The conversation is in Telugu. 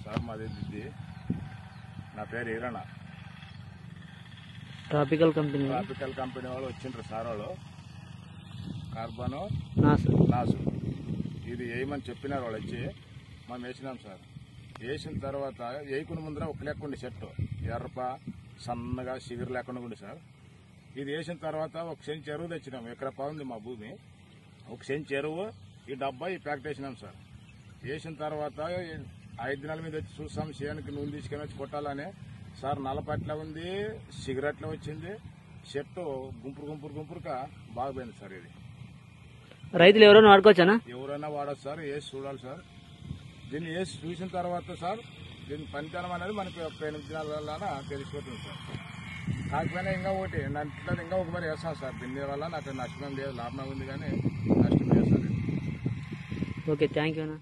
సార్ మాది ఇది నా పేరు ఈరణ. ట్రాపికల్ కంపెనీ వాళ్ళు వచ్చిండ్రు సార్ వాళ్ళు. కార్బను నాసు ఇది వేయమని చెప్పినారు వాళ్ళు వచ్చి. మనం వేసినాం సార్. వేసిన తర్వాత వేయకుని ముందర ఒక లెక్కండి చెట్టు ఎర్రప సన్నగా సిగురు లేకుండా ఉండి సార్. ఇది వేసిన తర్వాత ఒక సెంచు చెరువు తెచ్చినాం. ఎక్కడ ఉంది మా భూమి. ఒక సెంచు చెరువు ఈ డబ్బా ఈ ప్యాకెట్ వేసినాం సార్. వేసిన తర్వాత 5 దినాల మీద వచ్చి చూస్తాం. చేనుకి నూనె తీసుకొని వచ్చి కొట్టాలని సార్. నలపట్ల ఉంది, సిగరెట్లో వచ్చింది. చెట్టు గుంపురుగా బాగా పోయింది సార్. ఇది రైతులు ఎవరైనా వాడుకోవచ్చానా? ఎవరైనా వాడచ్చు సార్. వేసి చూడాలి సార్. దీన్ని వేసి చూసిన తర్వాత సార్ దీని పనితనం అనేది మనకి ఒక 8 దినాల తెలిసిపోతుంది సార్. కాకపోయినా ఇంకా ఒకటి నట్లో ఇంకా ఒక మరి వేస్తాం సార్. దీని వల్ల నాకు నష్టం లేదు, లాభం ఉంది కానీ నష్టం లేదు సార్. ఓకే, థ్యాంక్ యూ అన్న.